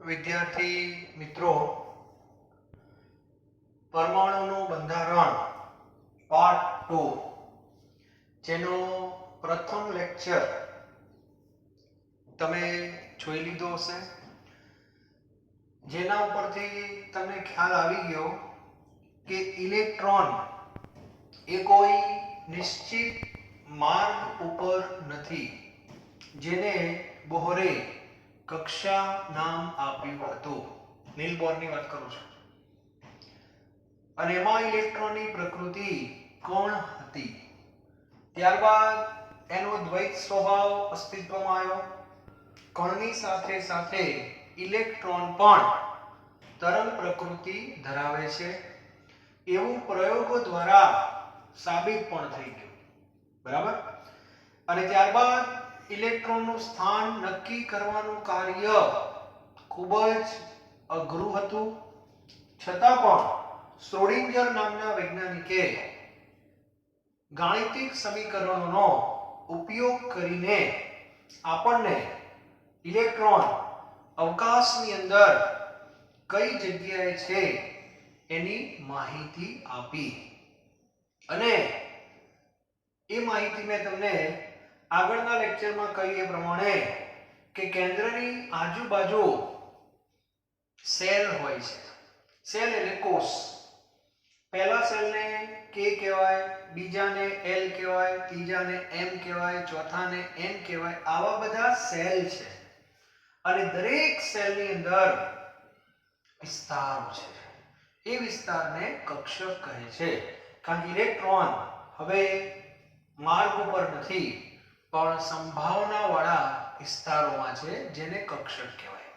વિદ્યાર્થી મિત્રો, પરમાણુનું બંધારણ પાર્ટ 2 જેનો પ્રથમ લેક્ચર તમે જોઈ લીધો હશે, જેના ઉપરથી તમને ખ્યાલ આવી ગયો કે ઇલેક્ટ્રોન એ કોઈ નિશ્ચિત માર્ગ ઉપર નથી, જેને બોહરે કક્ષા નામ આપ્યું હતું. નીલ બોરની વાત કરું છું. અને એમાં ઇલેક્ટ્રોનની પ્રકૃતિ કોણ હતી, ત્યારબાદ એનો દ્વૈત સ્વભાવ અસ્તિત્વમાં આવ્યો. કણની સાથે સાથે ઇલેક્ટ્રોન પણ તરંગ પ્રકૃતિ ધરાવે છે એવું પ્રયોગો દ્વારા સાબિત પણ થઈ ગયું. બરાબર. અને ત્યારબાદ ઇલેક્ટ્રોનનું સ્થાન નક્કી કરવાનું કાર્ય ખૂબ જ અઘરું હતું, છતાં પણ શ્રોડિંજર નામના વૈજ્ઞાનિકે ગાણિતિક સમીકરણોનો ઉપયોગ કરીને આપણને ઇલેક્ટ્રોન અવકાશની અંદર કઈ જગ્યાએ છે એની માહિતી આપી. અને એ માહિતી મેં તમને આગળના લેક્ચરમાં કહ્યું એ પ્રમાણે કે કેન્દ્રની આજુબાજુ સેલ હોય છે. સેલ એટલે કોષ. પહેલા સેલને કે કહેવાય, બીજાને એલ કહેવાય, ત્રીજાને એમ કહેવાય, ચોથાને એન કહેવાય. આવા બધા સેલ છે અને દરેક સેલની અંદર વિસ્તારો છે. એ વિસ્તારને કક્ષક કહે છે, કારણ કે ઇલેક્ટ્રોન હવે માર્ગ ઉપર નથી પણ સંભાવનાવાળા વિસ્તારોમાં છે, જેને કક્ષક કહેવાય.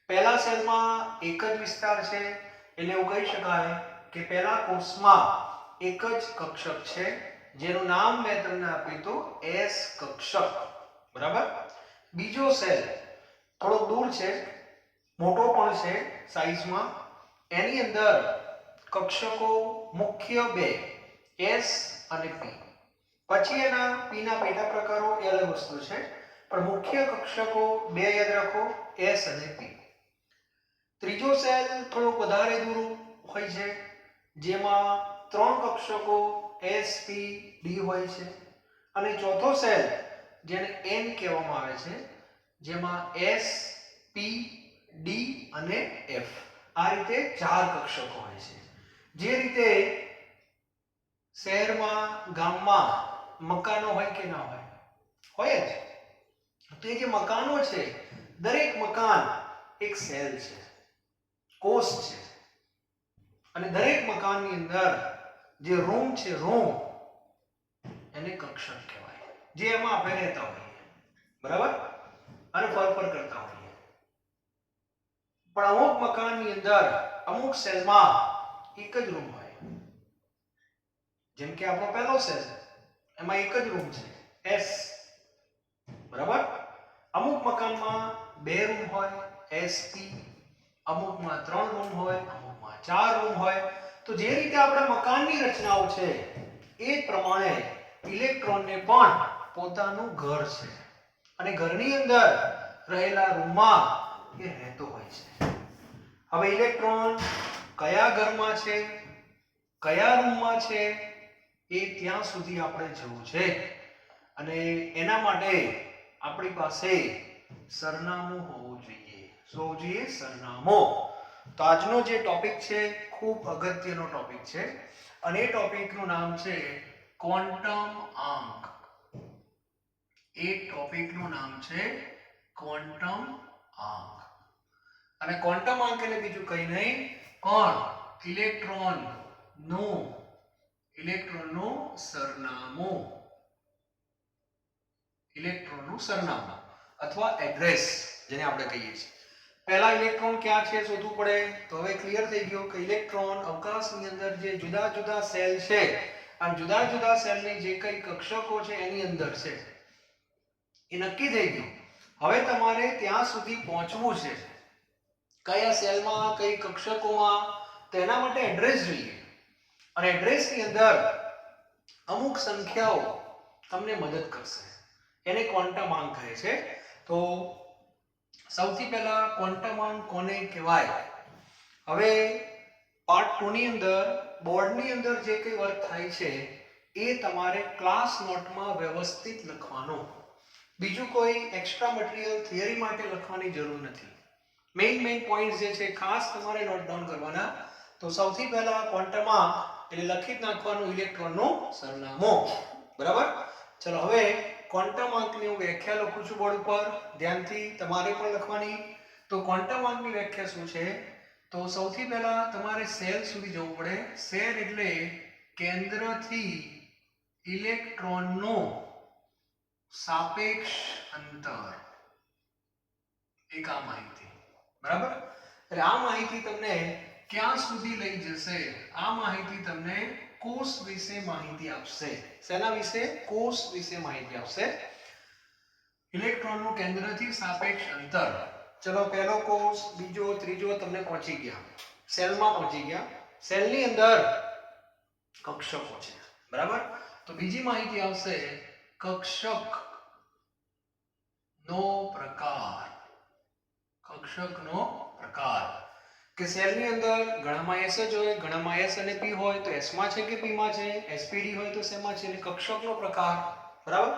પહેલા સેલમાં એક જ વિસ્તાર છે, એટલે એવું કહી શકાય કે પહેલા કોષમાં એક જ કક્ષક છે, જેનું નામ મેં તમને આપ્યું હતું એસ કક્ષક. બરાબર. બીજો સેલ થોડો દૂર છે, મોટો પણ છે સાઈઝમાં. એની અંદર કક્ષકો મુખ્ય બે, એસ અને પી. પછી એના પીના પેટા પ્રકારો એ અલગ વસ્તુ છે, પણ મુખ્ય કક્ષકો બે યાદ રાખો, એસ અને પી. ત્રીજો સેલ થોડો વધારે દૂર હોય છે, જેમાં ત્રણ કક્ષકો એસ પી ડી હોય છે. અને ચોથો સેલ જેને એન કહેવામાં આવે છે, જેમાં એસ પી ડી અને એફ. આ રીતે ચાર કક્ષકો હોય છે. જે રીતે શહેરમાં ગામમાં મકાનો હોય કે ના હોય? હોય જ. તો એ જે મકાનો છે, દરેક મકાન એક સેલ છે, કોષ છે. અને દરેક મકાનની અંદર જે રૂમ છે, રૂમ એને કક્ષક કહેવાય, જે એમાં આપણે રહેતા હોઈએ. બરાબર. અને ફર કરતા હોઈએ. પણ અમુક મકાનની અંદર અમુક સેલમાં એક જ રૂમ હોય. જેમ કે આપણો પહેલો સેલ, એમાં એક જ રૂમ છે, એસ. બરાબર. અમુક મકાનમાં બે રૂમ હોય, એસપી. અમુકમાં ત્રણ રૂમ હોય, અમુકમાં ચાર રૂમ હોય. તો જે રીતે આપણે મકાનની રચનાઓ છે, એ જ પ્રમાણે ઇલેક્ટ્રોનને પણ પોતાનું ઘર છે, અને ઘરની અંદર રહેલા રૂમમાં એ રહેતો હોય છે. હવે ઇલેક્ટ્રોન કયા ઘરમાં છે, કયા રૂમમાં છે, એ ત્યાં સુધી આપણે જવું છે. અને એના માટે આપણી પાસે સરનામું હોવું જોઈએ. શું હોવું જોઈએ? સરનામું. તો આજનો જે ટોપિક છે, ખૂબ અગત્યનો ટોપિક છે, અને એ ટોપિકનું નામ છે ક્વોન્ટમ આંક. એ ટોપિકનું નામ છે ક્વોન્ટમ આંક. અને ક્વોન્ટમ આંક એટલે બીજું કંઈ નહીં પણ ઇલેક્ટ્રોનનું સરનામું. ઇલેક્ટ્રોનનું સરનામું અથવા એડ્રેસ જેને આપણે કહીએ છીએ. પહેલા ઇલેક્ટ્રોન ક્યાં છે શોધવું પડે. તો હવે ક્લિયર થઈ ગયું કે ઇલેક્ટ્રોન અવકાશની અંદર જે જુદા જુદા સેલ છે, આ જુદા જુદા સેલની જે કઈ કક્ષકો છે એની અંદર છે, એ નક્કી થઈ ગયું. હવે તમારે ત્યાં સુધી પહોંચવું છે, કયા સેલમાં, કઈ કક્ષકોમાં, તેના માટે એડ્રેસ જોઈએ. અને એડ્રેસની અંદર અમુક સંખ્યાઓ તમને મદદ કરશે, એને ક્વોન્ટમ આંક કહે છે. તો સૌથી પહેલા ક્વોન્ટમ અંક કોને કહેવાય? હવે પાર્ટ 2 ની અંદર બોર્ડની અંદર જે કંઈ વર્ક થાય છે એ તમારે ક્લાસ નોટમાં વ્યવસ્થિત લખવાનો. બીજું કોઈ એક્સ્ટ્રા મટીરીયલ થિયરી માટે લખવાની જરૂર નથી. મેઇન પોઈન્ટ્સ જે છે ખાસ તમારે નોટ ડાઉન કરવાના. તો સૌથી પહેલા ક્વોન્ટમમાં એટલે લખી જ નાખવાનું ઇલેક્ટ્રોનનું સરનામું. બરાબર? ચલો હવે ક્વોન્ટમ અંકની હું વ્યાખ્યા લખું છું બોર્ડ ઉપર, ધ્યાનથી તમારે પણ લખવાની. તો ક્વોન્ટમ અંકની વ્યાખ્યા શું છે? તો સૌથી પહેલા તમારે સેલ સુધી જવું પડે. સેલ એટલે કેન્દ્રથી ઇલેક્ટ્રોનનું સાપેક્ષ અંતર. એક આ માહિતી. બરાબર? એટલે આ માહિતી તમને ક્યાં સુધી લઈ જશે? આ માહિતી તમને કોષ વિશે માહિતી આપશે. શેના વિશે? કોષ વિશે માહિતી આપશે. ઇલેક્ટ્રોનનું કેન્દ્રથી સાપેક્ષ અંતર. ચલો પહેલો કોષ, બીજો, ત્રીજો તમને પહોંચી ગયા. સેલમાં પહોંચી ગયા. સેલની અંદર કક્ષકો છે. બરાબર? તો બીજી માહિતી આવશે કક્ષક નો પ્રકાર. કક્ષકનો પ્રકાર કે સેલની અંદર ઘણામાં S જ હોય, ઘણામાં S અને P હોય, તો S માં છે કે P માં છે, SPD હોય તો શેમાં છે? એટલે કક્ષકનો પ્રકાર. બરાબર?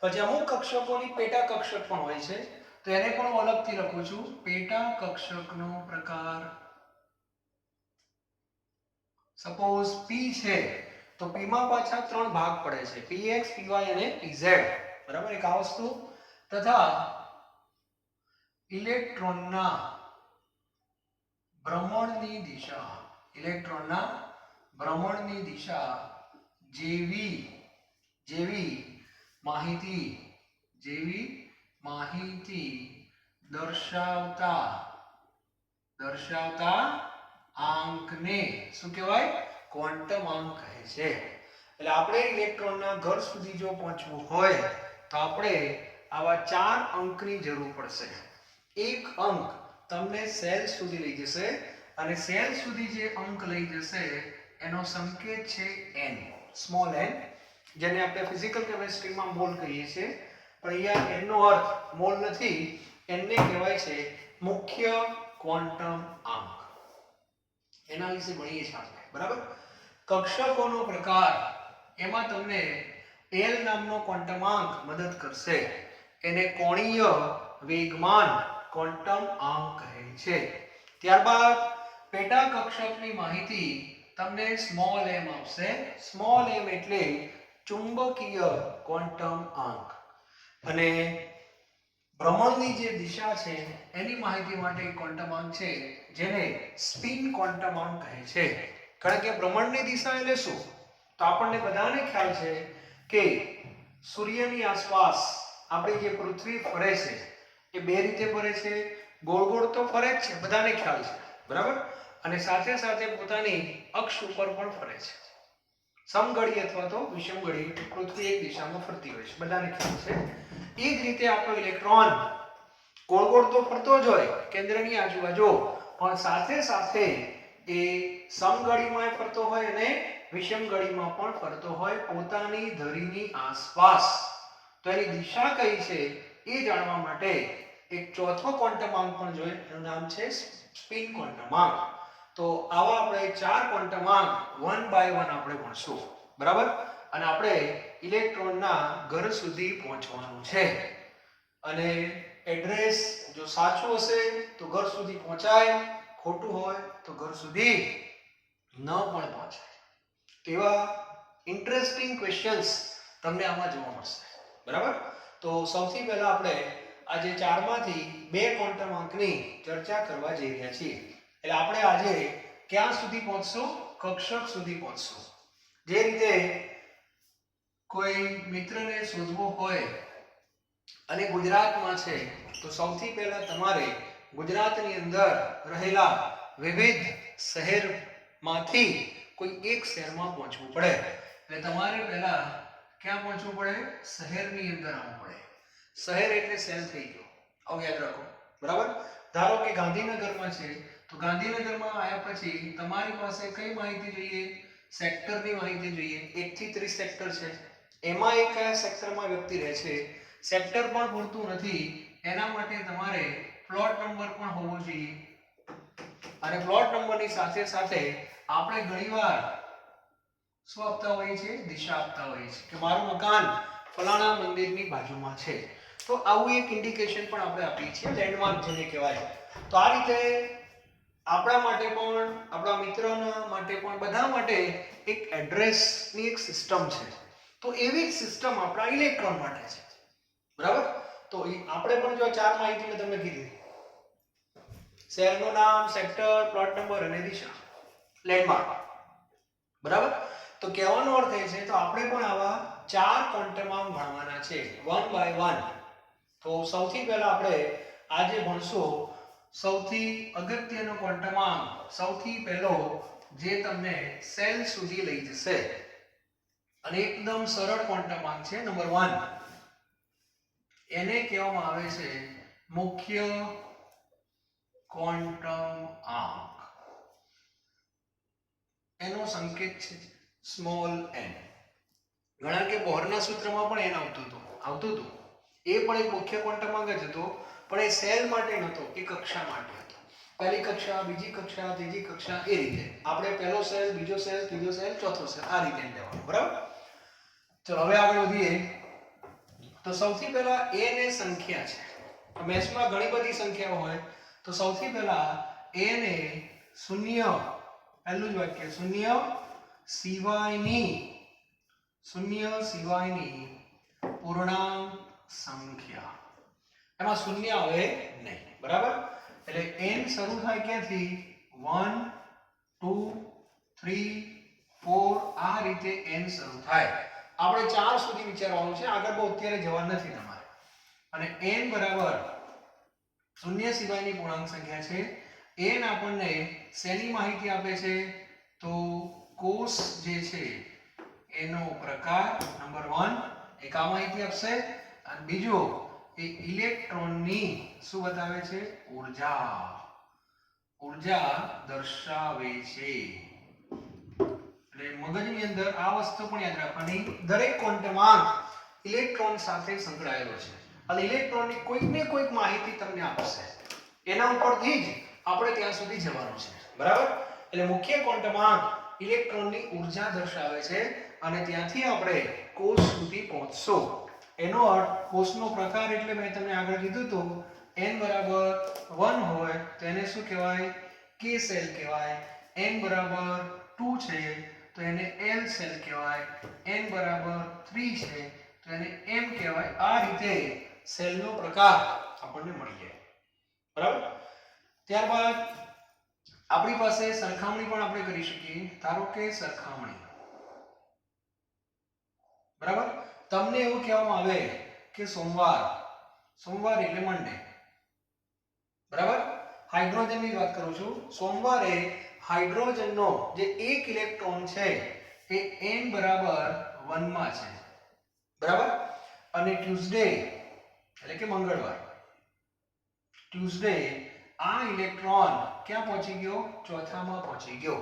પછી અમુક કક્ષકોની પેટા કક્ષક પણ હોય છે, તો એને પણ હું અલગથી લખું છું. પેટા કક્ષકનો પ્રકાર. સપોઝ P છે તો P માં પાછા 3 ભાગ પડે છે, PX, PY અને PZ. બરાબર? એક આ વસ્તુ. તથા ઇલેક્ટ્રોનના ભ્રમણની દિશા, ઇલેક્ટ્રોનના ભ્રમણની દિશા જેવી માહિતી દર્શાવતા આંકને શું કહેવાય? ક્વોન્ટમ અંક કહે છે. એટલે આપણે ઇલેક્ટ્રોનના ઘર સુધી જો પહોંચવું હોય તો આપણે આવા 4 અંકની જરૂર પડશે. એક અંક તમને સેલ સુધી લઈ જશે અને સેલ સુધી જે અંક લઈ જશે એનો સંકેત છે n, સ્મોલ n, જેને આપણે ફિઝિકલ કેમેસ્ટ્રીમાં મોલ કહીએ છીએ. પણ અહીંયા n નો અર્થ મોલ નથી. n ને કહેવાય છે મુખ્ય ક્વોન્ટમ અંક. એના વિશે ભણીએ છીએ આપણે. બરાબર? કક્ષકોનો પ્રકાર, એમાં તમને L નામનો ક્વોન્ટમ અંક મદદ કરશે. એને કોણીય વેગમાન ક્વોન્ટમ અંક કહે છે. ત્યારબાદ પેટા કક્ષકની માહિતી તમને સ્મોલ m આપશે. સ્મોલ m એટલે ચુંબકીય ક્વોન્ટમ અંક. અને ભ્રમણની જે દિશા છે એની માહિતી માટે એક ક્વોન્ટમ અંક છે જેને સ્પિન ક્વોન્ટમ અંક કહે છે. કારણ કે ભ્રમણની દિશા એટલે શું? તો આપણને બધાને ખ્યાલ છે કે સૂર્યની આસપાસ આપણી જે પૃથ્વી ફરે છે એ બે રીતે ફરે છે. ગોળ ગોળ તો ફરે જ છે, બધાને ખ્યાલ છે. બરાબર? અને સાથે સાથે પોતાની અક્ષ ઉપર પણ ફરે છે. સમઘડી અથવા તો વિષમઘડી પૃથ્વી એક દિશામાં ફરતી હોય છે, બધાને ખ્યાલ છે. એ જ રીતે આપણો ઇલેક્ટ્રોન ગોળ ગોળ તો ફરતો જ હોય કેન્દ્રની આજુબાજુ, પણ સાથે સાથે એ સમઘડીમાં ફરતો હોય અને વિષમઘડીમાં પણ ફરતો હોય પોતાની ધરીની આસપાસ. તો એની દિશા કઈ છે એ જાણવા માટે એક ચોથો ક્વોન્ટમ અંક પણ જોઈએ, એનું નામ છે સ્પિન ક્વોન્ટમ અંક. તો આવા આપણે 4 ક્વોન્ટમ અંક 1 બાય 1 આપણે ભણશું. બરાબર? અને આપણે ઇલેક્ટ્રોનના ઘર સુધી પહોંચવાનું છે. અને એડ્રેસ જો સાચું હશે તો ઘર સુધી પહોંચાય, ખોટું હોય તો ઘર સુધી ન પણ પહોંચાય. તેવા ઇન્ટરેસ્ટિંગ ક્વેશ્ચન્સ તમને આમાં જોવા મળશે. બરાબર? તો સૌથી પહેલા આપણે આજે 4 માંથી 2 ક્વોન્ટમ અંકની ચર્ચા કરવા જઈ રહ્યા છીએ. એટલે આપણે આજે ક્યાં સુધી પહોંચશું? કક્ષક સુધી પહોંચશું. જે રીતે કોઈ મિત્રને શોધવો હોય અને ગુજરાતમાં છે તો સૌથી પહેલા તમારે ગુજરાતની અંદર રહેલા વિવિધ શહેરમાંથી કોઈ એક શહેરમાં પહોંચવું પડે. એટલે તમારે પહેલા ક્યાં પહોંચવું પડે? શહેરની અંદર આવવું પડે. શહેર એટલે શહેર થઈ ગયો, આવું યાદ રાખો. બરાબર? ધારો કે ગાંધીનગરમાં છે તો ગાંધીનગરમાં આવ્યા પછી તમારી પાસે કઈ માહિતી જોઈએ? સેક્ટરની માહિતી જોઈએ. 1 થી 30 સેક્ટર છે, એમાં એક કયા સેક્ટરમાં વ્યક્તિ રહે છે, સેક્ટર પણ પૂરતું નથી. એના માટે તમારે પ્લોટ નંબર પણ હોવો જોઈએ. અને પ્લોટ નંબરની સાથે સાથે આપણે ઘણીવાર શું આપતા હોઈએ છીએ? દિશા આપતા હોઈએ છીએ કે મારું મકાન ફલાણા મંદિરની બાજુમાં છે. તો આવું એક ઇન્ડિકેશન પણ આપણે આપીએ છીએ, લેન્ડમાર્ક જેને કહેવાય. તો આ રીતે આપણા માટે પણ, આપણા મિત્રોના માટે પણ, બધા માટે એક એડ્રેસની એક સિસ્ટમ છે. તો એવી જ સિસ્ટમ આપણા ઇલેક્ટ્રોન માટે છે. બરાબર? તો આપણે પણ જો ચાર માહિતી મેં તમને કીધી, શહેરનું નામ, સેક્ટર, પ્લોટ નંબર અને દિશા, લેન્ડમાર્ક. બરાબર? તો કહેવાનો અર્થ એ છે તો આપણે પણ આવા ચાર ક્વોન્ટમાંક ભણવાના છે, વન બાય વન. તો સૌથી પહેલા આપણે આજે ભણશું સૌથી અગત્યનો ક્વોન્ટમાંક, સૌથી પહેલો જે તમને સેલ સુધી લઈ જશે અને એકદમ સરળ ક્વોન્ટમાંક છે, નંબર 1. એને કહેવામાં આવે છે મુખ્ય ક્વોન્ટમ આંક. એનો સંકેત છે સ્મોલ n. ઘણા કે બોરના સૂત્રમાં પણ n આવતું હતું. એ પણ એક મુખ્ય ક્વોન્ટમ આંક જ હતો, પણ એ સેલ માટે નહોતો, એ કક્ષા માટે હતો. પહેલી કક્ષા, બીજી કક્ષા, ત્રીજી કક્ષા, એ રીતે આપણે પહેલો સેલ, બીજો સેલ, ત્રીજો સેલ, ચોથો સેલ, આ રીતે લેવાનું. બરાબર? ચલો હવે આગળ વધીએ. તો સૌથી પહેલા n એ સંખ્યા છે. મેથ્સમાં ઘણી બધી સંખ્યાઓ હોય, તો સૌથી પહેલા n એ શૂન્ય, પહેલું જ વાક્ય, શૂન્ય સિવાયની પૂર્ણાંક સંખ્યા. એમાં શૂન્ય આવે નહીં. બરાબર? એટલે n શરૂ થાય ક્યાંથી? 1 2 3 4, આ રીતે n શરૂ થાય. આપણે 4 સુધી વિચારવાનું છે, આગળ બહુ અત્યારે જવા નથી તમારે. અને n બરાબર શૂન્ય સિવાયની પૂર્ણાંક સંખ્યા છે. n આપણને શેની માહિતી આપે છે? તો કોષ જે છે એનો પ્રકાર, નંબર 1, એક આ માહિતી આપશે. અને બીજો એ ઇલેક્ટ્રોનની શું બતાવે છે? ઊર્જા દર્શાવે છે. એટલે મગજની અંદર આ વસ્તુ પણ યાદ રાખવાની, દરેક ક્વોન્ટમાંક ઇલેક્ટ્રોન સાથે સંકળાયેલો છે અને ઇલેક્ટ્રોનની કોઈક ને કોઈક માહિતી તમને આપશે. એના ઉપરથી જ આપણે ત્યાં સુધી જવાનું છે. બરાબર? એટલે મુખ્ય ક્વોન્ટમાંક ઇલેક્ટ્રોનની ઊર્જા દર્શાવે છે અને ત્યાંથી આપણે કોષ સુધી પહોંચશું. એનો અર્થ કોષનો પ્રકાર એટલે મેં તમને આગળ કીધું હતું, n બરાબર 1 હોય તો એને શું કહેવાય? K સેલ કહેવાય. n બરાબર 2 છે તો એને L સેલ કહેવાય. n બરાબર 3 છે તો એને M કહેવાય. આ રીતે સેલનો પ્રકાર આપણને મળી જાય. બરાબર? ત્યારબાદ આપણી પાસે સરખામણી પણ આપણે કરી શકીએ. ધારો કે સરખામણી. બરાબર? તમને એવું કહેવામાં આવે કે સોમવાર એટલે મંડે. બરાબર? હાઇડ્રોજનની વાત કરું છું. સોમવારે હાઇડ્રોજનનો જે એક ઇલેક્ટ્રોન છે એ n બરાબર 1 માં છે. બરાબર? અને ટ્યુઝડે એટલે કે મંગળવાર, આ ઇલેક્ટ્રોન ક્યાં પહોંચી ગયો? ચોથામાં પહોંચી ગયો.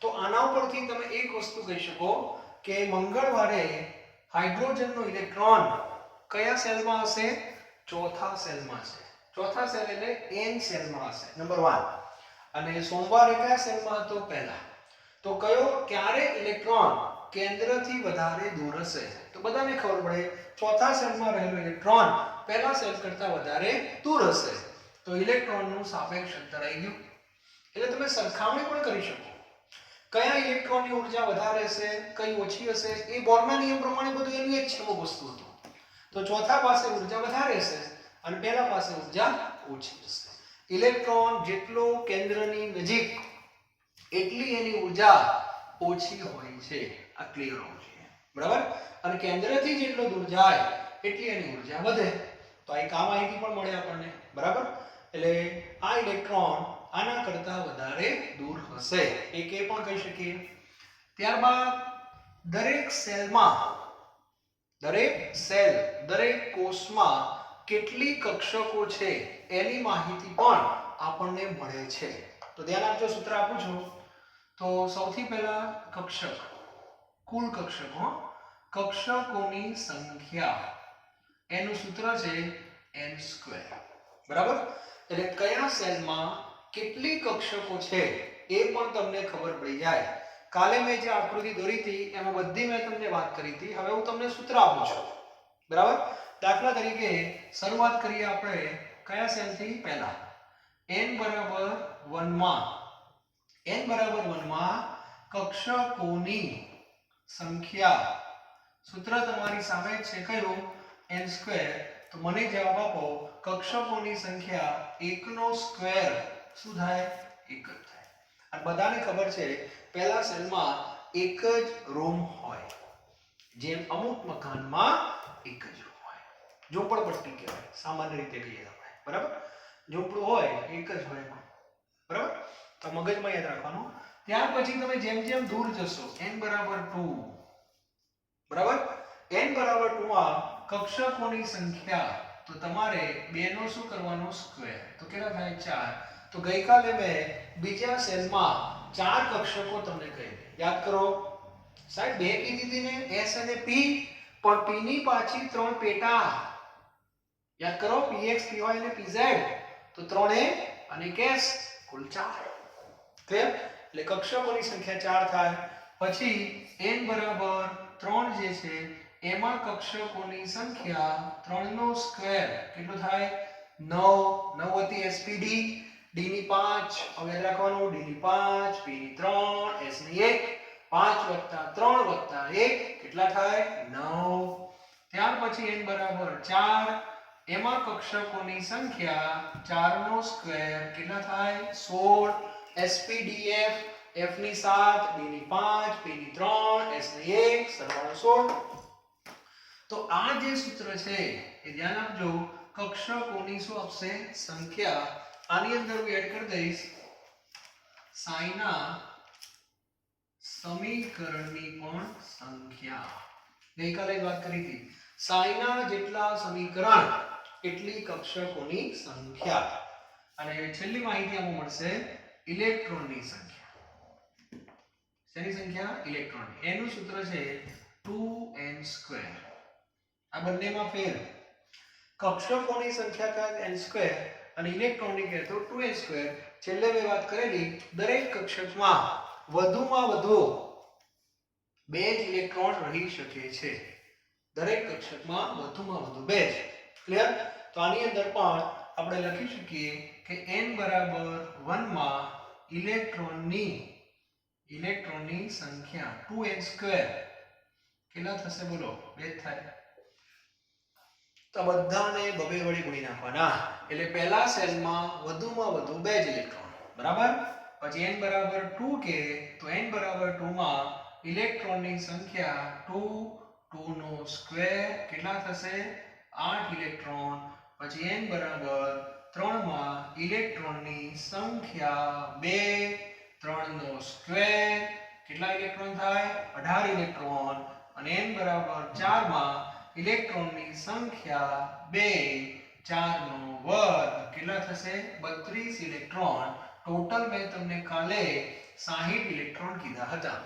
તો આના ઉપરથી તમે એક વસ્તુ કહી શકો કે મંગળવારે હાઇડ્રોજનનો ઇલેક્ટ્રોન કયા સેલમાં હશે? ચોથા સેલમાં હશે. ચોથા સેલ એટલે n સેલમાં હશે, નંબર 1. અને સોમવારે કયા સેલમાં હતો? પહેલા. તો કયો, ક્યારે ઇલેક્ટ્રોન કેન્દ્રથી વધારે દૂર હશે? તો બધાને ખબર પડે, ચોથા સેલમાં રહેલો ઇલેક્ટ્રોન પહેલા સેલ કરતા વધારે દૂર હશે. તો ઇલેક્ટ્રોનનું સાપેક્ષ અંતર આવી ગયું. એટલે તમે સરખામણી પણ કરી શકો. કયા ઇલેક્ટ્રોનની ઊર્જા વધારે હશે, કઈ ઓછી હશે, એ બોરના નિયમ પ્રમાણે બધું એનું એક છે વસ્તુ હતું. તો ચોથા પાસે ઊર્જા વધારે હશે અને પહેલા પાસે ઊર્જા ઓછી હશે. ઇલેક્ટ્રોન જેટલો કેન્દ્રની નજીક એટલી એની ઊર્જા ઓછી હોય છે. આ ક્લિયર હોવું જોઈએ. બરાબર? અને કેન્દ્રથી જેટલો દૂર જાય એટલી એની ઊર્જા વધે. તો આ એક આ માહિતી પણ મળે આપણને. બરાબર? એટલે આ ઇલેક્ટ્રોન આના કરતા વધારે દૂર હશે, એક એ પણ કહી શકીએ. ત્યારબાદ દરેક કોષમાં કેટલી કક્ષકો છે એની માહિતી પણ આપણને મળે છે. તો ધ્યાન આપજો, સૂત્ર આપું છું. તો સૌથી પહેલા કક્ષક, કુલ કક્ષકો, કક્ષકોની સંખ્યા, એનું સૂત્ર છે n². બરાબર? એટલે કયા સેલમાં કેટલી કક્ષકો છે એ પણ તમને ખબર પડી જાય. કાલે મેં જે આકૃતિ દોરી હતી એમાં બધી મેં તમને વાત કરી હતી. હવે હું તમને સૂત્ર આપું છું. બરાબર? દાખલા તરીકે શરૂઆત કરીએ આપણે કયા સેલથી? પહેલા n બરાબર 1 માં કક્ષકોની સંખ્યા, સૂત્ર તમારી સામે જ છે કયું? n². તો મને જવાબ આપો, કક્ષકોની સંખ્યા 1 નો સ્ક્વેર શું થાય? 1 જ થાય. અને બધાને ખબર છે પહેલા સેલમાં એક જ રૂમ હોય, જેમ અમુક મકાનમાં એક જ રૂમ હોય. ઝૂંપડપટ્ટી કહેવાય સામાન્ય રીતે કહીએ આપણે. બરાબર? ઝૂંપડું હોય એક જ હોય એમાં. બરાબર? તો મગજમાં યાદ રાખવાનું. ત્યાર પછી તમે જેમ જેમ દૂર જશો n બરાબર 2, બરાબર, n બરાબર 2 માં કક્ષકોની સંખ્યા તો તમારે 2 નો શું કરવાનો? સ્ક્વેર. તો કેટલા થાય? 4. તો ગઈકાલે મેં બીજા સેલમાં 4 કક્ષકો તમને કહી. યાદ કરો સાહેબ, 2 કીધી હતી ને, s અને p, પણ p ની પાછી 3 પેટા. યાદ કરો, px py અને pz. તો 3 અને એક s, કુલ 4. ક્લિયર? એટલે કક્ષકોની સંખ્યા 4 થાય. પછી n બરાબર 3 જે છે એમાં કક્ષકોની સંખ્યા 3 નો સ્ક્વેર કેટલો થાય? 9. 9 હતી spd, d ની 5, હવે યાદ રાખવાનું, d ની 5, p ની 3, s ની 1, 5 + 3 + 1 કેટલા થાય? 9. ત્યાર પછી n બરાબર 4, એમાં કક્ષકોની સંખ્યા 4 નો સ્ક્વેર કેટલા થાય? 16. spdf, f ની 7, d ની 5, p ની 3, s ની 1, સરવાળો 16. તો આ જે સૂત્ર છે એ ધ્યાન આપજો, કક્ષકોની શું આપશે? સંખ્યા. આની અંદર હું એડ કરી દઈશ સાઈના સમીકરણની પણ સંખ્યા. ગઈકાલે વાત કરી હતી, સાઈના જેટલા સમીકરણ એટલી કક્ષકોની સંખ્યા. અને છેલ્લી માહિતી આપણને મળશે ઇલેક્ટ્રોનની સંખ્યા. શેની સંખ્યા? ઇલેક્ટ્રોન. એનું સૂત્ર છે 2n². આ બંનેમાં ફેર. કક્ષકોની સંખ્યા કહે n² અને ઇલેક્ટ્રોનની કહે તો 2n². છેલ્લે મેં વાત કરેલી, દરેક કક્ષકમાં વધુમાં વધુ 2 જ ઇલેક્ટ્રોન રહી શકે છે. દરેક કક્ષકમાં વધુમાં વધુ 2 જ. ક્લિયર? તો આની અંદર પણ આપણે લખી શકીએ કે n બરાબર 1 માં ઇલેક્ટ્રોનની સંખ્યા 2n² કેટલા થશે? બોલો. 2 થાય. તો બધાને બબે વડે ગુણી નાખવાના. એટલે પહેલા સેલમાં વધુમાં વધુ 2 જ ઇલેક્ટ્રોન. બરાબર? પછી n બરાબર 2 કે તો n બરાબર 2 માં ઇલેક્ટ્રોનની સંખ્યા 2 નો સ્ક્વેર કેટલા થશે? 8 ઇલેક્ટ્રોન. પછી n બરાબર 3 માં ઇલેક્ટ્રોનની સંખ્યા 2, 3 નો સ્ક્વેર કેટલા ઇલેક્ટ્રોન થાય? 18 ઇલેક્ટ્રોન. અને n બરાબર 4 માં ઇલેક્ટ્રોનની સંખ્યા 2, 4 નો વર્ગ કેટલા થશે? 32 ઇલેક્ટ્રોન. ટોટલ મેં તમને કાલે 60 ઇલેક્ટ્રોન કીધા હતા.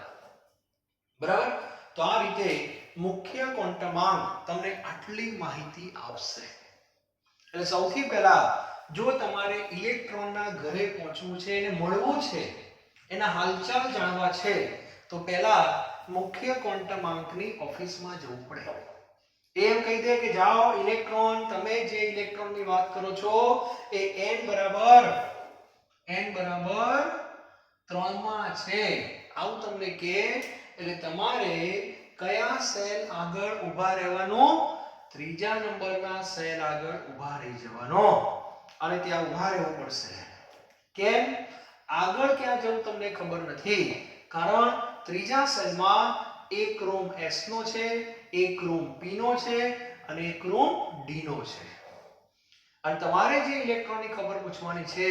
બરાબર? તો આ રીતે મુખ્ય ક્વોન્ટમાંક તમને આટલી માહિતી આપશે. એટલે સૌથી પહેલા જો તમારે ઇલેક્ટ્રોનના ઘરે પહોંચવું છે અને મળવું છે, એના હાલચાલ જાણવા છે, તો પહેલા મુખ્ય ક્વોન્ટમાંકની ઓફિસમાં જવું પડે. એમ કહી દે કે જાઓ ઇલેક્ટ્રોન, તમે જે ઇલેક્ટ્રોનની વાત કરો છો એ n બરાબર 3 માં છે, આવું તમને કહે એટલે તમારે કયા સેલ આગળ ઊભા રહેવાનું? ત્રીજા નંબરના સેલ આગળ ઊભા રહી જવાનો અને ત્યાં ઊભા રહેવું પડશે. કેમ? આગળ ક્યાં જવું તમને ખબર નથી, કારણ ત્રીજા સેલમાં એક રૂમ s નો છે, એક રૂમ p નો છે અને એક રૂમ d નો છે. અને તમારે જે ઇલેક્ટ્રોનની ખબર પૂછવાની છે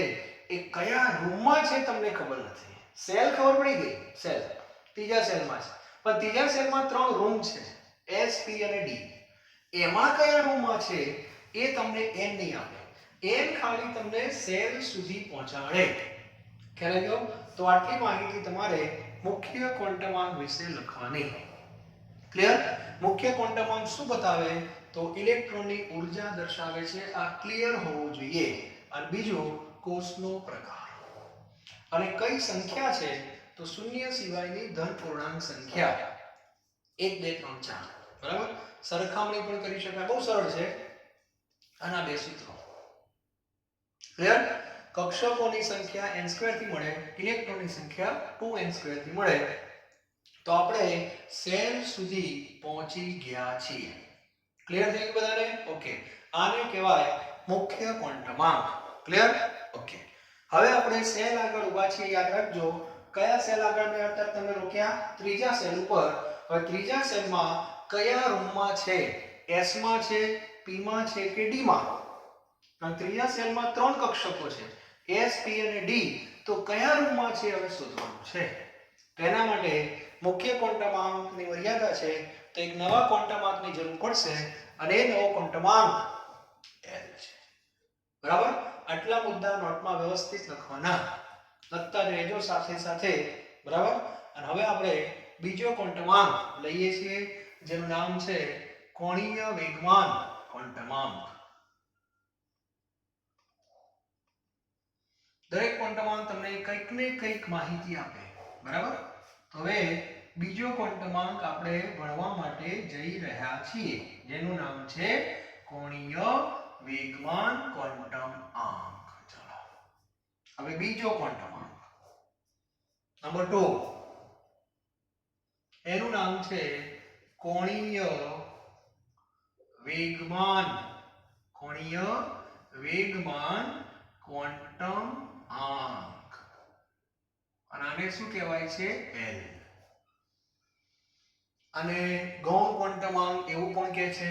એ કયા રૂમમાં છે તમને ખબર નથી. સેલ ખબર પડી ગઈ, સેલ ત્રીજા સેલમાં છે, પણ ત્રીજા સેલમાં 3 રૂમ છે, s p અને d. એમાં કયા રૂમમાં છે એ તમને n નહીં આપે. n ખાલી તમને સેલ સુધી પહોંચાડે. ખ્યાલ આવ્યો? તો આટલી માહિતી તમારે મુખ્ય ક્વોન્ટમાંક વિશે લખવાની. ક્લિયર? મુખ્ય ક્વોન્ટમાંક શું બતાવે? તો ઇલેક્ટ્રોનની ઊર્જા દર્શાવે છે. આ ક્લિયર હોવું જોઈએ. અને બીજું કોષનો પ્રકાર. અને કઈ સંખ્યા છે તો શૂન્ય સિવાયની ધન પૂર્ણાંક સંખ્યા 1 2 3 4. બરાબર, સરખામણી પણ કરી શકાય, બહુ સરળ છે. આના બે સૂત્રો ક્લિયર. કક્ષકોની સંખ્યા n² થી મળે, ઇલેક્ટ્રોનની સંખ્યા 2n² થી મળે. તો આપણે સેલ સુધી પહોંચી ગયા છીએ. ક્લિયર થઈ ગયું બધાને? ઓકે, આને કહેવાય મુખ્ય ક્વોન્ટમાંક. ક્લિયર? ઓકે, હવે આપણે સેલ આગળ ઊભા છીએ, યાદ રાખજો. કયા સેલ આગળ મેં અત્યારે તમે રોક્યા? ત્રીજા સેલ ઉપર. હવે ત્રીજા સેલમાં કયા રૂમમાં છે? S માં છે, P માં છે કે D માં? અને ત્રીજા સેલમાં 3 કક્ષકો છે, S, P અને D. તો કયા રૂમમાં છે હવે શોધવાનું છે. તેના માટે મુખ્ય ક્વોન્ટમાંકની મર્યાદા છે, તો એક નવા ક્વોન્ટમાંકની જરૂર પડશે અને એ નવો ક્વોન્ટમાંક L છે. બરાબર, આટલા મુદ્દા નોટમાં વ્યવસ્થિત લખવાના, લખતા રહેજો સાથે સાથે. બરાબર, અને હવે આપણે બીજો ક્વોન્ટમાંક લઈએ છીએ, જેનું નામ છે કોણીય વેગમાન ક્વોન્ટમાંક. દરેક ક્વોન્ટમાંક તમને કંઈક ને કંઈક માહિતી આપે. બરાબર, તો હવે બીજો ક્વોન્ટમાંક આપણે ભણવા માટે જઈ રહ્યા છીએ, જેનું નામ છે કોણીય વેગમાન ક્વોન્ટમાંક. ચલો, હવે બીજો ક્વોન્ટમાંક નંબર 2, એનું નામ છે કોણીય વેગમાન. કોણીય વેગમાન ક્વોન્ટમાંક. અને આને શું કહેવાય છે? L. અને ગૌણ ક્વોન્ટમાંક એવું પણ કહે છે.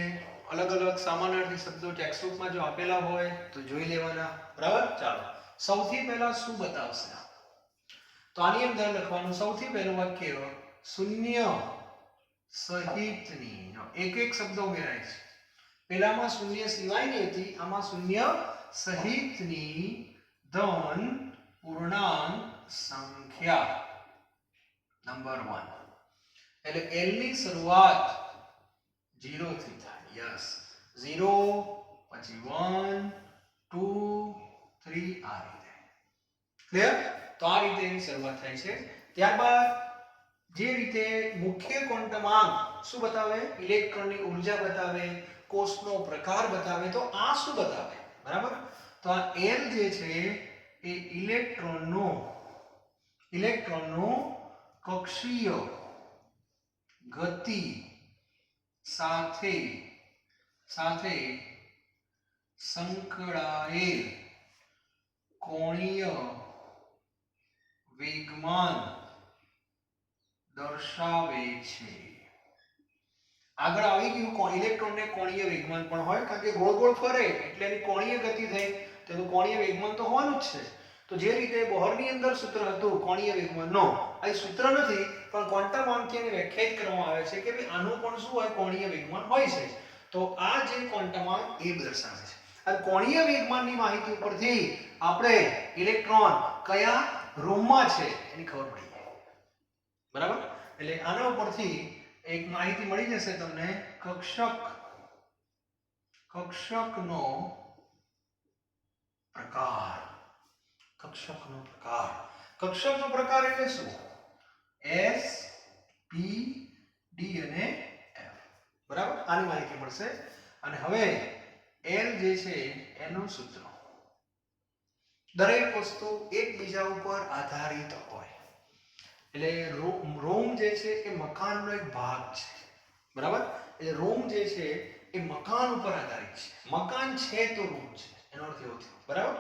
અલગ અલગ સામાન્યાર્થી શબ્દો ટેક્સ્ટબુકમાં જો આપેલા હોય તો જોઈ લેવાના. બરાબર, ચાલો સૌથી પહેલા શું બતાવશે? તો આની અંદર લખવાનું સૌથી પહેલું વાક્ય શૂન્ય સહિતની. એક એક શબ્દ ઉમેરાય છે. પહેલામાં શૂન્ય સિવાયની હતી, આમાં શૂન્ય સહિતની ધન પૂર્ણાંક સંખ્યા નંબર 1. એટલે L ની શરૂઆત 0 થી થાય. યસ, 0 પછી 1 2 3 આ રીતે. ક્લિયર? તો આ રીતે એની શરૂઆત થાય છે. ત્યારબાદ જે રીતે મુખ્ય ક્વોન્ટમાંક શું બતાવે? ઇલેક્ટ્રોનની ઊર્જા બતાવે, કોષનો પ્રકાર બતાવે. તો આ શું બતાવે? બરાબર, તો આ L જે છે એ ઇલેક્ટ્રોનનો કક્ષીય ગતિ સાથે સંકળાયેલ કોણીય વેગમાન દર્શાવે છે. આગળ આવી ગયું, ઇલેક્ટ્રોનને કોણીય વેગમાન પણ હોય, કારણ કે ગોળ ગોળ ફરે એટલે એની કોણીય ગતિ થઈ, તો કોણીય વેગમાન તો હોવાનું જ છે. તો જે રીતે બોહરની અંદર સૂત્ર હતું કોણીય વેગમાનનો, આ સૂત્ર નથી પણ ક્વોન્ટમાંકથી એને વ્યાખ્યાયિત કરવામાં આવે છે કે ભાઈ આનું પણ શું હોય? કોણીય વેગમાન હોય છે. તો આ જે ક્વોન્ટમાંક એ દર્શાવે છે. અને કોણીય વેગમાનની માહિતી ઉપરથી આપણે ઇલેક્ટ્રોન કયા રૂમમાં છે એની ખબર પડી જાય. બરાબર, એટલે આના ઉપરથી એક માહિતી મળી જશે તમને. કક્ષકનો પ્રકાર. કક્ષકનો પ્રકાર. કક્ષકનો પ્રકાર એટલે શું? S, P, D અને F. બરાબર, આની માહિતી મળશે. અને હવે L જે છે એનું સૂત્ર. દરેક વસ્તુ એકબીજા ઉપર આધારિત હોય. એટલે રૂમ જે છે એ મકાનનો એક ભાગ છે. બરાબર, એટલે રૂમ જે છે એ મકાન ઉપર આધારિત છે. મકાન છે તો રૂમ છે, એનો અર્થ એવો થયો. બરાબર,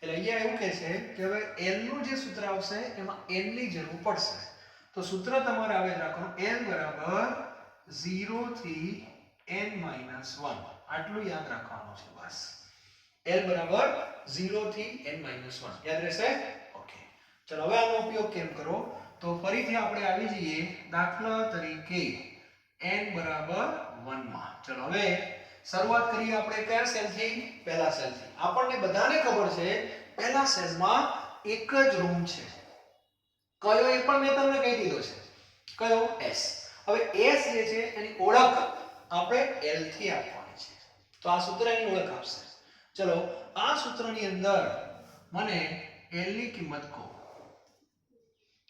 એટલે અહીંયા એવું કહે છે કે હવે L નું જે સૂત્ર આવશે એમાં N ની જરૂર પડશે. તો સૂત્ર તમારે આવે રાખવાનું L બરાબર 0 થી n-1. આટલું યાદ રાખવાનું છે બસ. L બરાબર 0 થી n-1 યાદ રહેશે? ઓકે, ચલો હવે આનો ઉપયોગ કેમ કરો? તો ફરીથી આપણે આવી જઈએ દાખલા તરીકે n બરાબર 1 માં. ચલો હવે શરૂઆત કરીએ આપણે કયા સેલથી? પહેલા સેલથી. આપણને બધાને ખબર છે પહેલા સેલમાં એક જ રૂમ છે. કયો એ પણ મેં તમને કહી દીધો છે. કયો? S. હવે S જે છે એની ઓળખ આપણે L થી આપવાની છે. તો આ સૂત્ર એની ઓળખ આપશે. ચલો આ સૂત્રની અંદર મને l ની કિંમત કહો.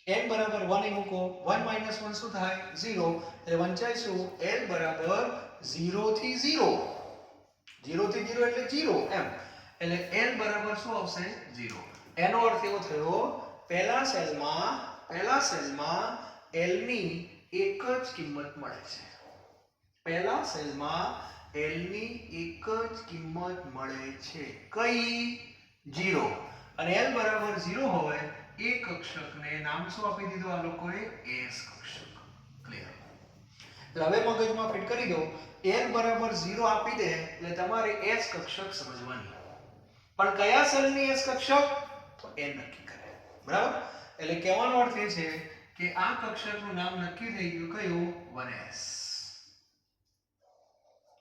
n બરાબર 1 એ મૂકો. 1 1 શું થાય? 0. એટલે વંચાય શું? l બરાબર 0 થી 0. 0 થી 0 એટલે 0 એમ. એટલે l બરાબર શું આવશે? 0. એનો અર્થ એવો થયો પહેલા સેલમાં l ની એક જ કિંમત મળે છે. પહેલા સેલમાં l ની એક જ કિંમત મળે છે. કઈ? 0. અને l બરાબર 0 હોય એ કક્ષકને નામ શું આપી દીધું આ લોકોએ? S કક્ષક. ક્લિયર? એટલે હવે મગજમાં ફિટ કરી દો. l બરાબર 0 આપી દે એટલે તમારે S કક્ષક સમજવાની. પણ કયા સેલની S કક્ષક? તો n નક્કી કરે. બરાબર? એટલે કહેવાનો અર્થ એ છે કે આ કક્ષકનું નામ નક્કી થઈ ગયું. કયું? 1s.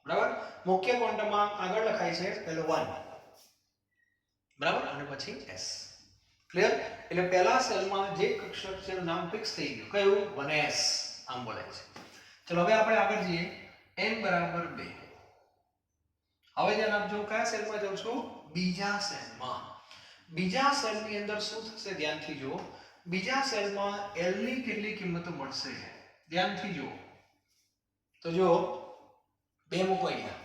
બરાબર? મુખ્ય ક્વોન્ટમમાં આગળ લખાય છે પહેલો 1. બરાબર? અને પછી s. ક્લિયર? એટલે પહેલા સેલમાં જે કક્ષક છે એનું નામ ફિક્સ થઈ ગયું. કયું? 1s. આમ બોલાય છે. ચલો હવે આપણે આગળ જઈએ. n બરાબર 2. હવે ધ્યાન આપજો કયા સેલમાં જાઉં છું? બીજા સેલમાં. બીજા સેલની અંદર શું થશે? ધ્યાનથી જુઓ. બીજા સેલમાં l ની કેટલી કિંમતો મળશે? ધ્યાનથી જુઓ. તો જો 2 મૂકો અહીંયા.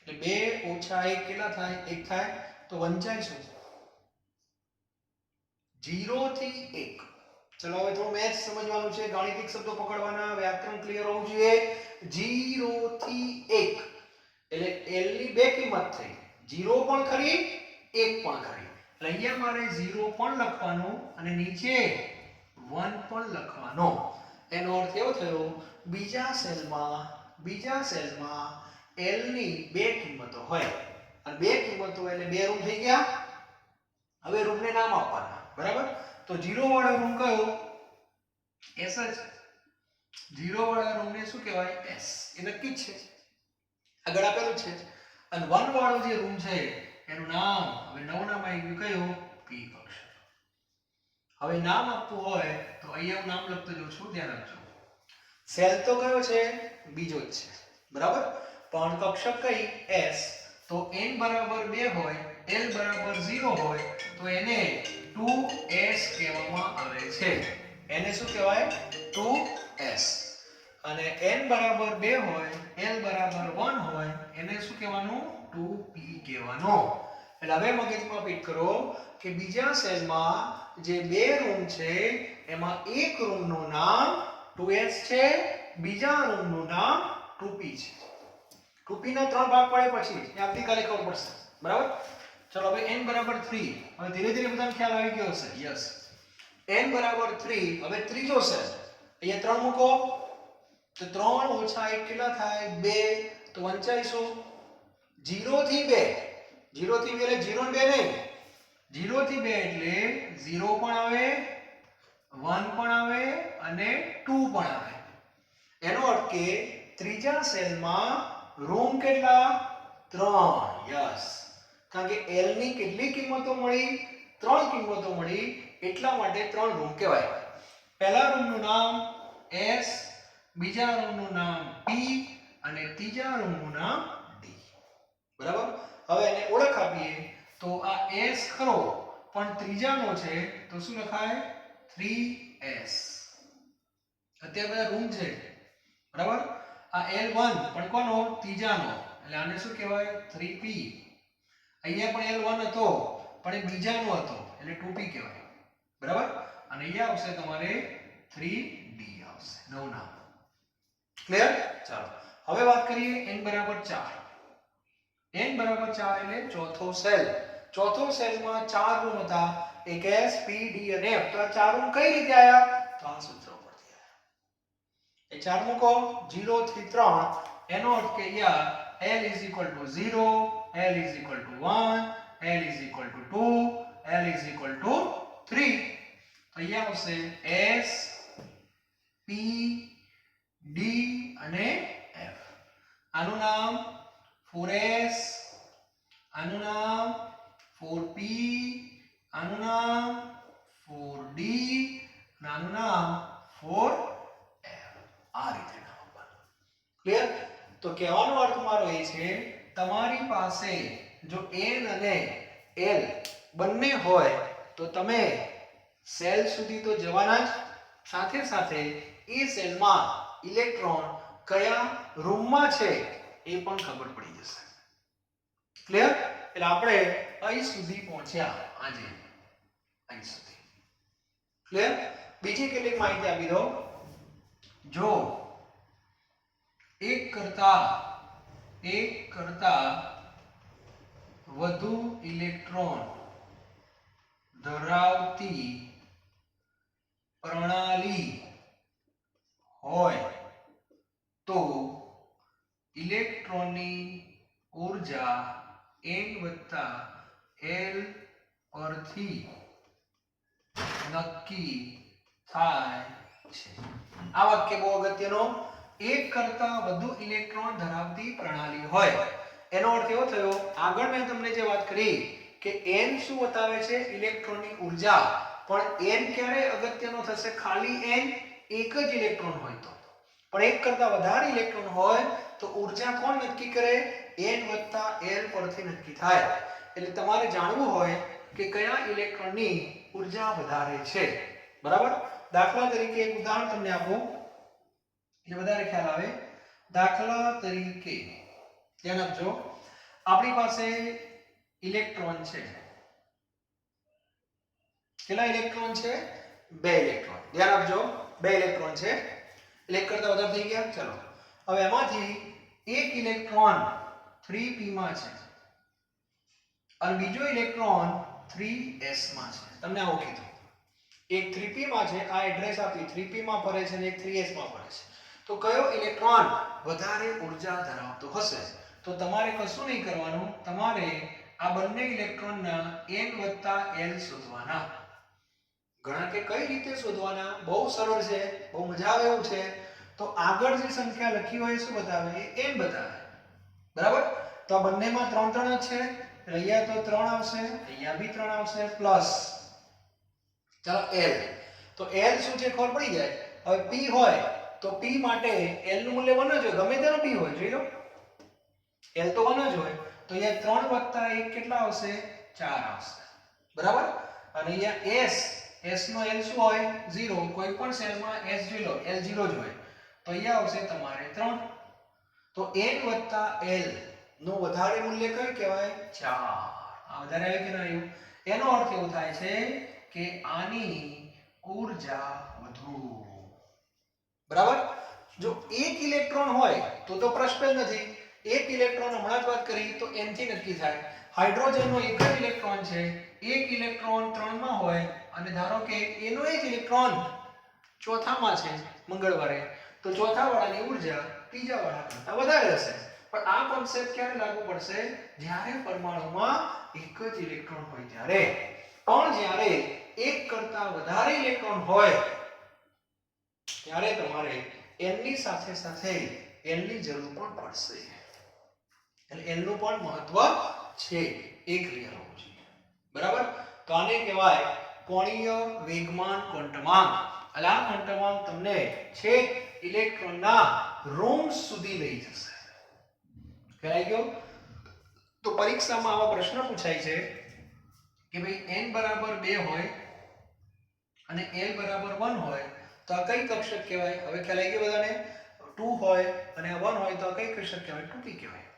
એટલે 2 ઓછા 1 કેટલા થાય? 1 થાય. તો વંચાય શું? 0 થી 1. ચલો હવે થોડું મેથ્સ સમજવાનું છે, ગાણિતિક શબ્દો પકડવાના, વ્યાકરણ ક્લિયર હોવું જોઈએ. 0 થી 1 એટલે l ની બે કિંમત થઈ. 0 પણ ખરી, 1 પણ ખરી. એટલે અહીંયા મારે 0 પણ લખવાનું અને નીચે 1 પણ લખવાનો. એનો અર્થ એવો થયો બીજા સેલમાં l ની બે કિંમતો હોય. અને બે કિંમતો એટલે બે રૂમ થઈ ગયા. હવે રૂમને નામ આપવાના. બરાબર? તો 0 વાળો રૂમ કયો? s જ. 0 વાળા રૂમને શું કહેવાય? s. એ નક્કી જ છે. આગળ આપેલું છે. અને 1 વાળો જે રૂમ છે એનું નામ હવે નવું નામ આવી ગયું. કયું? p કક્ષક. હવે નામ આપવું હોય તો અહીંયા હું નામ લખતો જાઉં છું. ધ્યાન રાખજો. સેલ તો કયો છે? બીજો જ છે. બરાબર? પણ કક્ષક કઈ? s. તો n બરાબર 2 હોય, l બરાબર 0 હોય તો એને 2s કહેવામાં આવે છે. એને શું કહેવાય? 2s. અને n બરાબર 2 હોય, l બરાબર 1 હોય એને શું કહેવાનું? 2p કહેવાનું. એટલે હવે મગજમાં ફિટ કરો કે બીજા સેલમાં જે બે રૂમ છે એમાં એક રૂમનું નામ 2s છે, બીજા રૂમનું નામ 2p છે. 2p ના 3 ભાગ પડે પછી એ આવતીકાલે ખબર પડશે. બરાબર? ચલો હવે n બરાબર 3. હવે ધીરે ધીરે બધાને ખ્યાલ આવી ગયો હશે. યસ. n બરાબર 3. હવે ત્રીજો સેલ. અહીંયા 3 મૂકો. તો 3 ઓછા 1 કેટલા થાય? 2. તો વંચાય શું? 0 થી 2. 0 થી 2 એટલે 0 ને 2 નહીં. 0 થી 2 એટલે 0 પણ આવે, 1 પણ આવે અને 2 પણ આવે. એનો અર્થ કે ત્રીજા સેલમાં રૂમ કેટલા? 3. યસ. કારણ કે l ની કેટલી કિંમતો મળી? 3 કિંમતો મળી. એટલા માટે 3 રૂમ કહેવાય. પહેલા રૂમનું નામ s, બીજા રૂમનું નામ p અને ત્રીજા રૂમનું નામ d. બરાબર? હવે એને ઓળખ આપીએ તો આ s ખરો પણ ત્રીજાનો છે તો શું લખાય? 3s. અત્યારે બધા રૂમ છે. બરાબર? આ l1 પણ કોનો? ત્રીજાનો. એટલે આને શું કહેવાય? 3p. અહીંયા પણ l1 હતો પણ એ બીજાનો હતો એટલે 2p કહેવાય. બરાબર? અને અહીંયા આવશે તમારે 3d આવશે. નવું નામ. ક્લિયર? ચાલો. હવે વાત કરીએ n બરાબર 4. n બરાબર 4 એટલે ચોથો સેલ. ચોથો સેલમાં 4 રૂમ હતા. એક s, p, d અને f. તો આ 4 રૂમ કઈ રીતે આયા? તો આ સૂત્ર પરથી આયા. એ 4 મૂકો. 0 થી 3. એનો અર્થ કે અહીંયા l is equal to 0, l is equal to 1, l is equal to 2, l is equal to 3. તો અહીંયા આવશે s, p, d અને f. આનું નામ 4s, આનું નામ 4p, આનું નામ 4d અને આનું નામ 4f. આ રીતે નામ આપવાનું. ક્લિયર? તો કહેવાનો અર્થ મારો એ છે તમારી પાસે જો n અને l બંને હોય તો તમે સેલ સુધી તો જવાના જ, સાથે સાથે એ સેલમાં ઇલેક્ટ્રોન કયા રૂમમાં છે એ પણ ખબર પડી જશે. ક્લિયર? એટલે આપણે અહીં સુધી પહોંચ્યા આજે, અહીં સુધી. ક્લિયર? બીજી કેટલીક માહિતી આપી દો. જો એક કરતા વધુ ઇલેક્ટ્રોન ધરાવતી પ્રણાલી હોય તો ઇલેક્ટ્રોનની ઊર્જા n વત્તા l પરથી નક્કી થાય છે. આ વાક્ય બહુ અગત્યનો. એક કરતા વધુ ઇલેક્ટ્રોન ધરાવતી પ્રણાલી હોય એનો અર્થ એવો થયો, આગળ મેં તમને જે વાત કરી કે n શું બતાવે છે? ઇલેક્ટ્રોનની ઊર્જા. પણ n ક્યારે અગત્યનો થશે? ખાલી n એક જ ઇલેક્ટ્રોન હોય તો. પણ એક કરતા વધારે ઇલેક્ટ્રોન હોય તો ઊર્જા કોણ નક્કી કરે? n વત્તા l પરથી નક્કી થાય. એટલે તમારે જાણવું હોય કે કયા ઇલેક્ટ્રોનની ઊર્જા વધારે છે. બરાબર? દાખલા તરીકે એક ઉદાહરણ તમને આપું એટલે વધારે ખ્યાલ આવે. દાખલા તરીકે ધ્યાન આપજો, આપણી પાસે ઇલેક્ટ્રોન છે. કેટલા ઇલેક્ટ્રોન છે? 2 ઇલેક્ટ્રોન. ધ્યાન આપજો, 2 ઇલેક્ટ્રોન છે. એટલે એક કરતા વધારે થઈ ગયા. ચલો, હવે એમાંથી એક ઇલેક્ટ્રોન 3p માં છે અને બીજો ઇલેક્ટ્રોન 3s માં છે. તમને આવું કીધું, એક 3p માં છે, આ એડ્રેસ આપી 3p માં ફરે છે અને એક 3s માં ફરે છે. તો કયો ઇલેક્ટ્રોન વધારે ઊર્જા ધરાવતો હશે? તો તમારે કશું નહીં કરવાનું, તમારે આ બંને ઇલેક્ટ્રોનના n વત્તા l શોધવાના. ઘણા કે કઈ રીતે શોધવાના? બહુ સરળ છે, બહુ મજા આવે એવું છે. તો આગળ જે સંખ્યા લખી હોય શું બતાવે? એ n બતાવે. બરાબર? તો આ બંનેમાં 3 3 જ છે, અહીંયા તો 3 આવશે, અહીંયા બી 3 આવશે, પ્લસ ચાલો l. તો l શું છે ખબર પડી જાય. હવે p હોય તો p માટે l નું મૂલ્ય 1 જ હોય, ગમે તેનો p હોય. જોઈ લો, l તો 1 જ હોય. તો અહીંયા 3 વત્તા 1 કેટલા આવશે? 4 આવશે. બરાબર? અને અહીંયા s નો l શું હોય? 0. કોઈ પણ સેલમાં s જોઈ લો, l 0 જ હોય. તો અહીંયા આવશે તમારે 3. તો n વત્તા l નું વધારે મૂલ્ય કયું કહેવાય? 4. આ વધારે આવે કે ના આવ્યું? એનો અર્થ એવો થાય છે કે આની ઊર્જા વધુ. બરાબર? જો એક ઇલેક્ટ્રોન હોય તો પ્રશ્ન જ નથી. એક ઇલેક્ટ્રોન હમણાં જ વાત કરી તો n થી નક્કી થાય. હાઇડ્રોજનનો એક જ ઇલેક્ટ્રોન છે, એક ઇલેક્ટ્રોન 3 માં હોય અને ધારો કે એનો એક ઇલેક્ટ્રોન ચોથામાં છે મંગળવારે, તો ચોથા વાળાની ઊર્જા ત્રીજા વાળા કરતા વધારે હશે. પણ આ કોન્સેપ્ટ ક્યારે લાગુ પડશે? જ્યારે પરમાણુમાં એક જ ઇલેક્ટ્રોન હોય ત્યારે. પણ જ્યારે એક કરતા વધારે ઇલેક્ટ્રોન હોય ત્યારે તમારે n ની સાથે સાથે l ની જરૂર પણ પડશે. એટલે l નું પણ મહત્વ છે, એ ક્લિયર હોવું જોઈએ. બરાબર? તો આને કહેવાય કોણીય વેગમાન ક્વોન્ટમાંક. એટલે આ ક્વોન્ટમાંક તમને છેક ઇલેક્ટ્રોનના રૂમ સુધી લઈ જશે. ખ્યાલ ગયો? તો પરીક્ષામાં આવા પ્રશ્ન પૂછાય છે કે ભાઈ n બરાબર 2 હોય અને l બરાબર 1 હોય તો આ કઈ કક્ષક કહેવાય? હવે ખ્યાલ આવી ગયો બધાને? 2 હોય અને 1 હોય તો આ કઈ કક્ષક કહેવાય? 2p કહેવાય.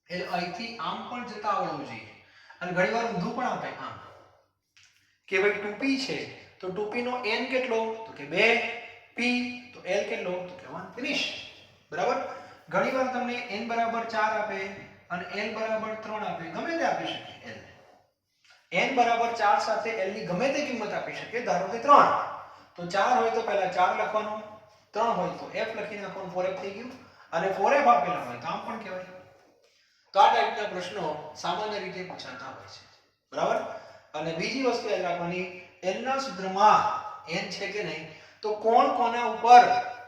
એટલે અહીંથી આમ પણ જતા આવડવું જોઈએ. અને ઘણીવાર ઊંધું પણ આપે આમ કે ભાઈ 2p છે તો 2p નો n કેટલો? તો કે 2p. તો l કેટલો? તો કે 1. ફિનિશ. બરાબર? ઘણીવાર તમને n બરાબર 4 આપે અને l બરાબર 3 આપે, ગમે તે આપી શકે. l n બરાબર 4 સાથે l ની ગમે તે કિંમત આપી શકે. ધારો કે 3, તો 4 હોય તો પહેલા 4 લખવાનું, 3 હોય તો f લખી નાખવાનું, 4f થઈ ગયું. અને 4f આપેલા હોય તો આમ પણ કહેવાય. તો આ ટાઈપના પ્રશ્નો સામાન્ય રીતે પૂછાતા હોય છે. બરાબર? અને બીજી વસ્તુ યાદ રાખવાની, l ના સૂત્રમાં n છે કે નહીં તો કોણ કોના ઉપર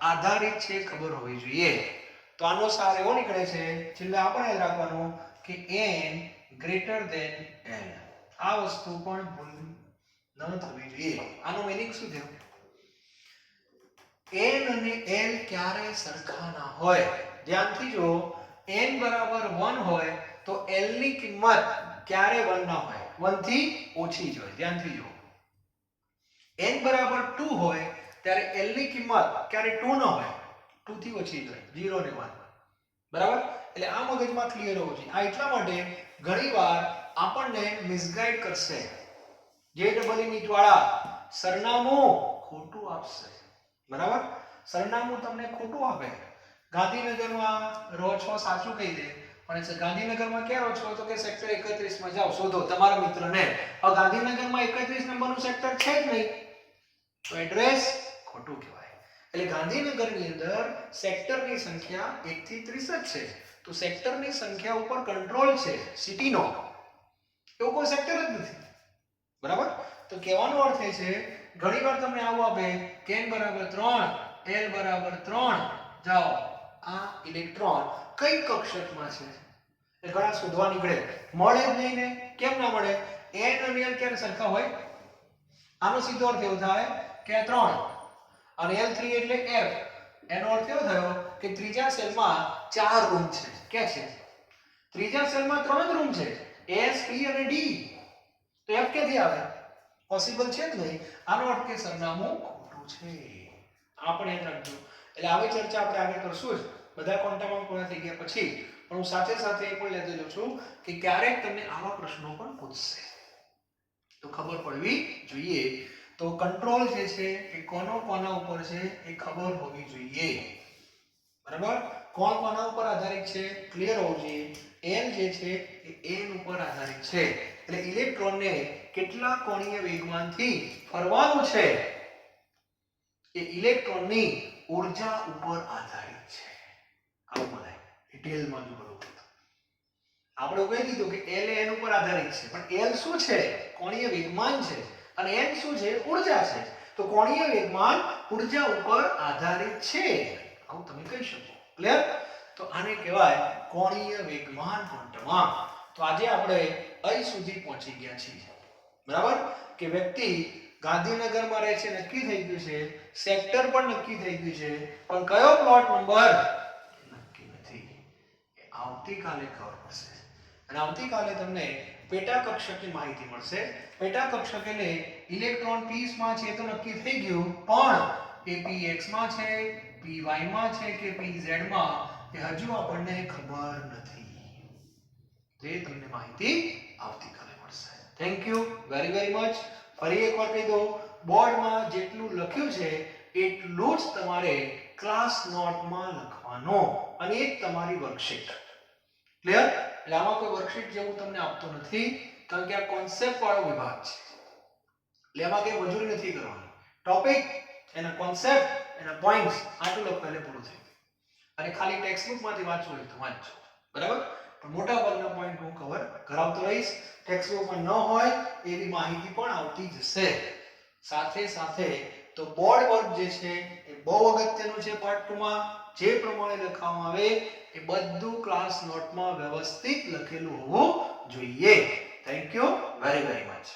આધારિત છે ખબર હોવી જોઈએ. તો આનો સાર એવો નીકળે છે, છેલ્લે આપણે યાદ રાખવાનું કે n ગ્રેટર ધેન l. આ વસ્તુ પણ ભૂલ ન થવી જોઈએ. આનો મીનિંગ શું થયો? n અને l ક્યારે સરખા ના હોય. ધ્યાનથી જો, n બરાબર 1 હોય તો L ની કિંમત ક્યારે 1 ના હોય, 1 થી ઓછી જ હોય. ધ્યાનથી જુઓ, n બરાબર 2 હોય ત્યારે L ની કિંમત ક્યારે 2 ન હોય, 2 થી ઓછી જ હોય, 0 ને 1. બરાબર? એટલે આ મગજમાં ક્લિયર હોવું જોઈએ. આ એટલા માટે ઘણીવાર આપણને મિસગાઈડ કરશે. JEE વાળા સરનામું ખોટું આપશે. બરાબર? સરનામું તમને ખોટું આપે. ગાંધીનગરમાં રહો છો સાચું કહી દે, પણ ગાંધીનગરમાં ક્યાં રહો છો તો કે સેક્ટર 31 માં જાઓ શોધો તમારા મિત્રને. હવે ગાંધીનગરમાં 31 નંબરનું સેક્ટર છે જ નહીં, તો એડ્રેસ ખોટું કહેવાય. એટલે ગાંધીનગરની અંદર સેક્ટરની સંખ્યા 1 થી 30 જ છે. તો સેક્ટરની સંખ્યા ઉપર કંટ્રોલ છે સિટીનો, એવો કોઈ સેક્ટર જ નથી. બરાબર? તો કહેવાનો અર્થ એ છે, ઘણીવાર તમને આવું આપે કે n બરાબર 3 l બરાબર 3, જાઓ આ ઇલેક્ટ્રોન કઈ કક્ષકમાં છે એ ઘણા શોધવા નીકળે, મળે જ નહીં ને. કેમ ના મળે? n અને l ક્યારે સરખા હોય? આનો સીધો અર્થ એવો થાય કે 3 અને l3 એટલે f. એનો અર્થ એવો થયો કે ત્રીજા સેલમાં 4 રૂમ છે. ક્યાં છે? ત્રીજા સેલમાં 3 જ રૂમ છે, s p અને d. તો f ક્યાંથી આવે? પોસિબલ છે જ નહીં. આનો અર્થ કે સરનામું ખોટું છે. આ પણ યાદ રાખજો. એટલે આવી ચર્ચા આપણે આગળ કરશું જ બધા ક્વોન્ટામાં પૂરા થઈ ગયા પછી. પણ હું સાથે સાથે એ પણ લેતો જાઉં છું કે ક્યારેક તમને આવા પ્રશ્નો પણ પૂછશે, તો ખબર પડવી જોઈએ. તો કંટ્રોલ જે છે એ કોના ઉપર છે એ ખબર હોવી જોઈએ. બરાબર? કોણ કોના ઉપર આધારિત છે ક્લિયર હોવું જોઈએ. n જે છે એ n ઉપર આધારિત છે. એટલે ઇલેક્ટ્રોનને કેટલા કોણીય વેગમાનથી ફરવાનું છે એ ઇલેક્ટ્રોનની ઊર્જા ઉપર આધારિત છે. આવું બધાય ડિટેલમાં જો બરોબર આપણે કહી દીધું કે L એ n ઉપર આધારિત છે, પણ L શું છે? કોણીય વેગમાન છે, અને n શું છે? ઊર્જા છે. તો કોણીય વેગમાન ઊર્જા ઉપર આધારિત છે, આવું તમે કહી શકો. ક્લિયર? તો આને કહેવાય કોણીય વેગમાન ક્વોન્ટમ. તો આજે આપણે અહીં સુધી પહોંચી ગયા છીએ. બરાબર? કે વ્યક્તિ ગાંધીનગરમાં રહે છે નક્કી થઈ ગયું છે, સેક્ટર પણ નક્કી થઈ ગયું છે, પણ કયો પ્લોટ નંબર નક્કી નથી. એ આવતીકાલે ખબર પડશે. અને આવતીકાલે તમને પેટા કક્ષકની માહિતી મળશે. પેટા કક્ષક એટલે ઇલેક્ટ્રોન પીસ માં છે તો નક્કી થઈ ગયું, પણ એ px માં છે, py માં છે કે pz માં એ હજુ આપણને ખબર નથી. જે તમને માહિતી આવતીકાલે મળશે. Thank you very very much. ફરી એકવાર કહી દઉં, બોર્ડમાં જેટલું લખ્યું છે એટલું જ તમારે ક્લાસ નોટમાં લખવાનું, અને એ જ તમારી વર્કશીટ. ક્લિયર? એટલે આમાં કોઈ વર્કશીટ જેવું તમને આપતો નથી, કારણ કે આ કોન્સેપ્ટ વાળો વિભાગ છે. એટલે એમાં કઈ મજૂરી નથી કરવાની. ટોપિક, એના કોન્સેપ્ટ, એના પોઈન્ટ્સ આટલું લખો એટલે પૂરું થઈ ગયું. અને ખાલી ટેક્સ્ટ બુકમાંથી વાંચવું હોય તો વાંચજો. બરાબર? પણ મોટા ભાગના પોઈન્ટ હું કવર કરાવતો રહીશ. ટેક્સ્ટ બુકમાં ન હોય એવી માહિતી પણ આવતી જશે. સાથે સાથે તો બોર્ડ વર્ક જે છે એ બહુ અગત્યનું છે. પાર્ટ 2 માં જે પ્રમાણે લખવામાં આવે એ બધું ક્લાસ નોટમાં વ્યવસ્થિત લખેલું હોવું જોઈએ. Thank you very very much.